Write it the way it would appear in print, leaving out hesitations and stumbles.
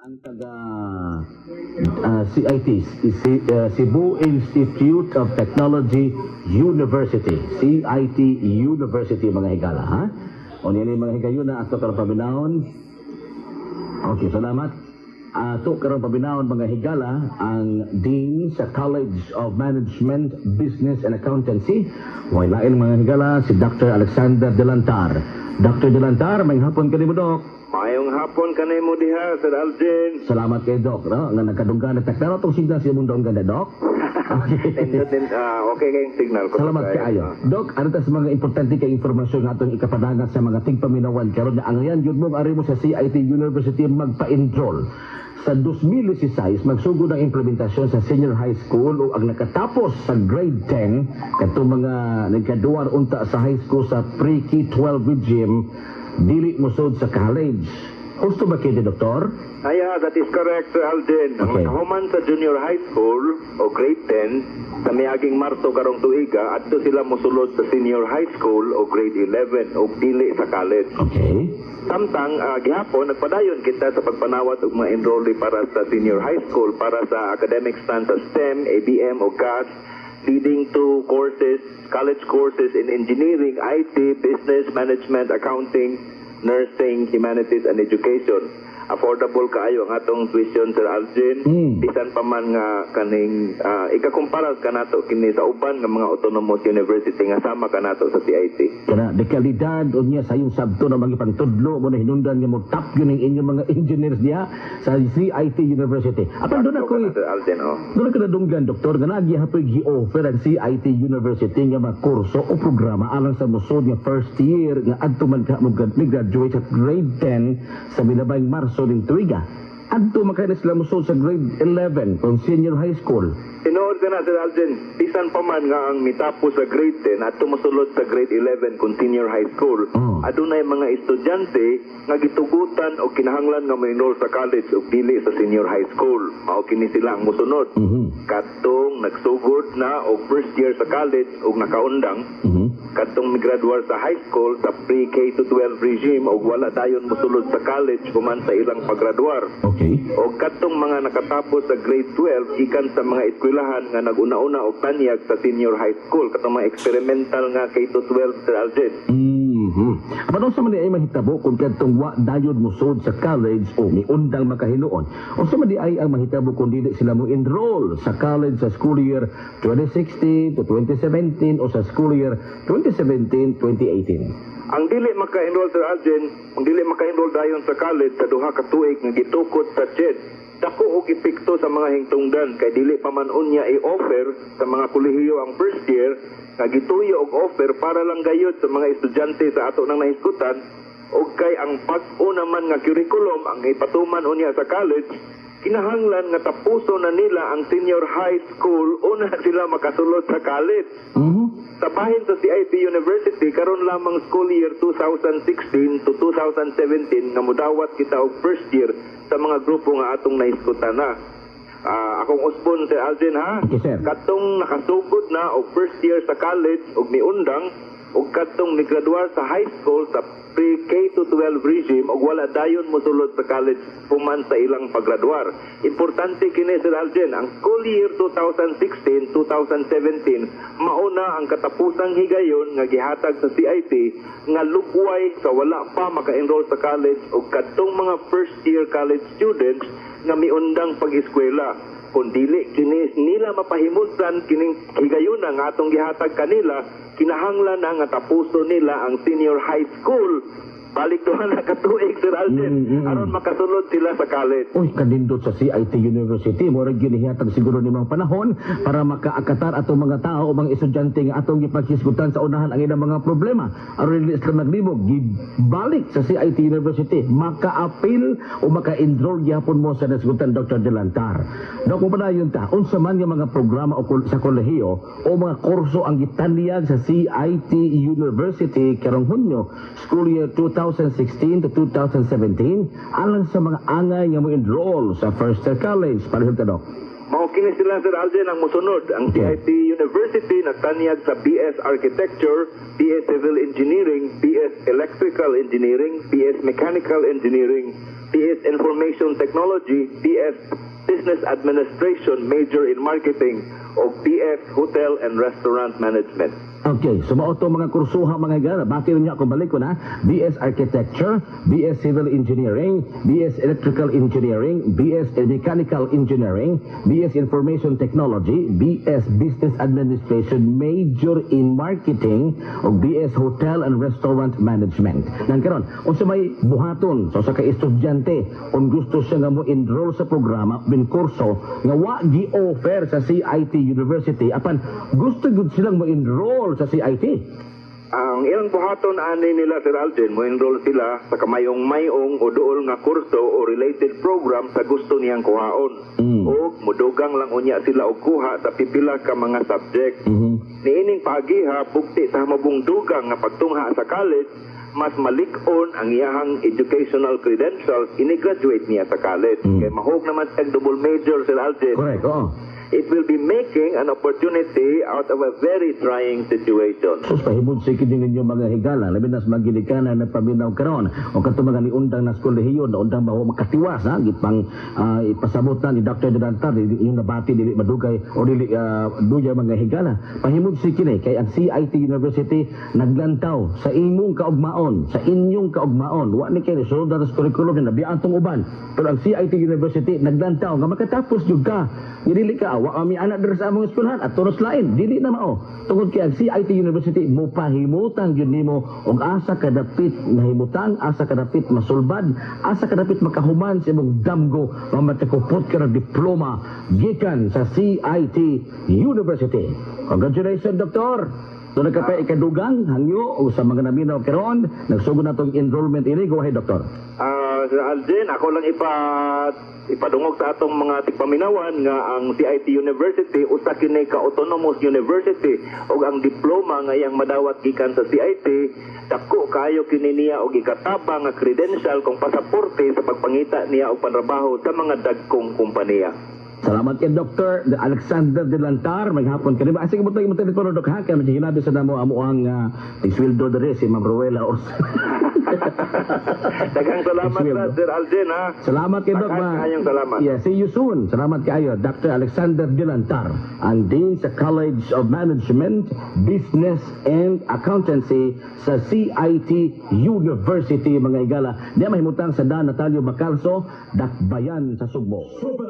ang taga CIT, Cebu Institute of Technology University, CIT University mga higala, ha? O niyan yung mga higayon na ato karong pabinahon. Okay, salamat. Ato karong pabinahon mga higala ang Dean sa College of Management, Business and Accountancy. Wala mga higala si Dr. Alexander Delantar. Dr. Delantar, may hapon ka ni mo, Dok. Mayong hapon ka na mo diha, Sir Alvin. Salamat kay Doc, no? Nga nagkadunggan at pero itong signal siya mong donggan na, Doc. Okay kayong signal ko. Salamat kayo. Doc, ano ta sa mga importante kay informasyon nga itong ikapadangat sa mga tigpaminawan karon na ang yan yun mo ari mo sa CIT University magpa-enroll. Sa 2016, magsugod ang implementasyon sa senior high school o ang nakatapos sa grade 10 katong mga nagkaduwar unta sa high school sa pre-K-12 regime dili musod sa college. Gusto ba kayo, Doktor? That is correct, Sir Alvin. Ang nakahuman sa junior high school o grade 10 sa miaging Marso karong tuiga adto sila mosulod sa senior high school o grade 11 o dili sa college. Okay. Samtang gihapon nagpadayon kita sa pagpanawat og mga enrollee para sa senior high school para sa academic stand sa STEM, ABM o CAS leading to courses, college courses in engineering, IT, business, management, accounting, nursing, humanities, and education. Affordable kaayo ang atong tuition, Sir Alvin. Bisan pa man nga kaning ikakumpara ka nato kini sa uban nga mga autonomous university nga sama ka nato sa CIT. Kana de kalidad o niya sa yung sabto na mga pangtudlo mo na hinundan nga mo top yun ang inyong mga engineers niya sa CIT University. Apan doon ako Sir Alvin, doon ako nadunggan, Doktor, nga nagyahapoy gi-offer ang CIT University nga mga kurso o programa alang sa musod nga first year nga adto man ka mag-graduate sa grade 10 sa Binabayng Marso ng tuiga. Adto makainis sila musod sa grade 11 kung senior high school. Tinuod ka na, Sir Alvin, bisan pa man nga ang mitapos sa grade 10 at tumusulod sa grade 11 kung senior high school, adunay mga estudyante nga gitugutan o kinahanglan nga ma-enroll sa college o dili sa senior high school. Mao kini sila ang musunod. Katong nagsugod na o first year sa college o nakaundang, katong migraduar sa high school sa pre-K-12 regime o wala dayon musulod sa college human sa ilang paggraduar. Okay. O katong mga nakatapos sa grade 12 ikan sa mga eskwelahan nga naguna-una og tanyag sa senior high school katong mga experimental nga K-12, Sir Alvin. Apan sa man ay mahitabo kung kadtong wa dayod musod sa college o miundang makahinuon. O sa man ay ang mahitabo kung dili sila mo enroll sa college sa school year 2016 to 2017 o sa school year 2017-2018. Ang dili maka-enroll, Sir Alvin, ang dili maka-enroll dayon sa college sa duha ka tuig nga gitukod sa JED, dako og epekto sa mga hingtungdan kay dili pa man unya i-offer sa mga kolehiyo ang first year nga gituyo og offer para lang gayud sa mga estudyante sa ato nang nahisgutan og kay ang bag-o naman nga curriculum ang ipatuman unya sa college kinahanglan nga tapuso na nila ang senior high school una sila makasulod sa college. Sa bahin sa CIT University karon lamang school year 2016 to 2017 nga mudawat kita og first year sa mga grupo nga atong nahisgutan na. Akong usbon si Alvin, ha? Okay, katong nakasugod na og first year sa college og miundang og katong migraduar sa high school sa pre-K-12 regime og wala dayon mosulod sa college human sa ilang paggraduar. Importante kini, Sir Alvin, ang school year 2016-2017 mauna ang katapusang higayon nga gihatag sa CIT nga lugway sa wala pa maka-enroll sa college og kadtong mga first year college students nga miundang pag-eskwela. Kung dili kini nila mapahimutan kining higayon nga atong gihatag kanila, kinahanglan na nga tapuso nila ang senior high school. Balik doon na katuig, Sir Alvin, aron makasunod sila sa college. Uy, kanindot sa CIT University, murag ginihatag siguro ni mga panahon para makaakatar atong mga tao o mga estudyante nga atong gipaghisgutan sa unahan ang ilang mga problema. Aron dili sila naglibog, gibalik sa CIT University, maka-appeal o maka-enroll gyapon mo sa nasgutan Dr. Delantar. Dok mo pa yun ta, unsa man nga mga programa o sa kolehiyo o mga kurso ang gitanyag sa CIT University karong Hunyo, school year 2016 to 2017 alang sa mga angay nga mo enroll sa first year college. Para sa Dok. Mao kini sila, Sir Alvin, ang musunod. Ang CIT University nagtanyag sa BS Architecture, BS Civil Engineering, BS Electrical Engineering, BS Mechanical Engineering, BS Information Technology, BS Business Administration, major in marketing, o BS Hotel and Restaurant Management. Okay, so mao to mga kursuha mga igala. Bakit niya ako balik ko na? BS Architecture, BS Civil Engineering, BS Electrical Engineering, BS Mechanical Engineering, BS Information Technology, BS Business Administration, major in marketing, o BS Hotel and Restaurant Management. Nang karon, unsa may buhaton so sa ka-estudyante kung gusto siya nga mo enroll sa programa bin kurso nga wa gi-offer sa CIT University apan gusto gud silang mo enroll sa CIT. Ang ilang buhaton ani nila, Sir Alden, mo enroll sila sa kamayong-mayong o dool nga kurso o related program sa gusto niyang kuhaon. O mudugang lang unya sila og kuha sa pipila ka mga subject. Niining pagiha bukti sa mabung dugang nga pagtungha sa college, mas malik-on ang iyahang educational credentials ini-graduate niya sa college. Kaya mahog naman sa double major, Sir Alden. Correct, oo. It will be making an opportunity out of a very trying situation. Sus, pahibod sa din ninyo mga higala, labi na sa mga ginikanan na paminaw karon o kato mga niundang na skolehiyon, na undang baho makatiwas, ha? Gipang ipasabot na ni Dr. Durantar, yung nabati, dili madugay, o dili duya mga higala. Pahibod sa kini, kay ang CIT University naglantaw sa inyong kaugmaon, wa ni kayo, so daras curriculum na nabiyan tong uban. Pero ang CIT University naglantaw, nga makatapos yung ka, dili ka, wa kami anak diri sa among eskwelahan at tunos lain dili na mao tungod kay ang CIT University mo pahimutang gyud nimo og asa ka dapit mahimutang, asa ka dapit masulbad, asa ka dapit makahuman sa imong damgo mamatagupot ka ng diploma gikan sa CIT University. Congratulations, Doktor. So nagkapay ikadugang hangyo o sa mga naminaw karon nagsugod na tong enrollment ini. Go ahead, Doktor. Sir Alden, ako lang ipadungog sa atong mga tigpaminawan nga ang CIT University usa kini ka autonomous university ug ang diploma nga iyang madawat gikan sa CIT dako kayo kini niya og ikatabang nga credential kung pasaporte sa pagpangita niya og panrabaho sa mga dagkong kompanya. Salamat kay Dr. Alexander Durantar. Maghapon ka rin. Sige mo tayo mo Dok, ha? Kaya hinabi sa namo amo ang tigsweldo dere si Ma'am Rowela Ors. Daghang salamat sa Sir Alden, ha? Salamat kay Doc. Daghang salamat. Yeah, see you soon. Salamat kayo, Dr. Alexander Durantar, ang Dean sa College of Management, Business and Accountancy sa CIT University, mga igala. Di mahimutang sa Dan Natalio Bacalso, Dakbayan sa Sugbo. Super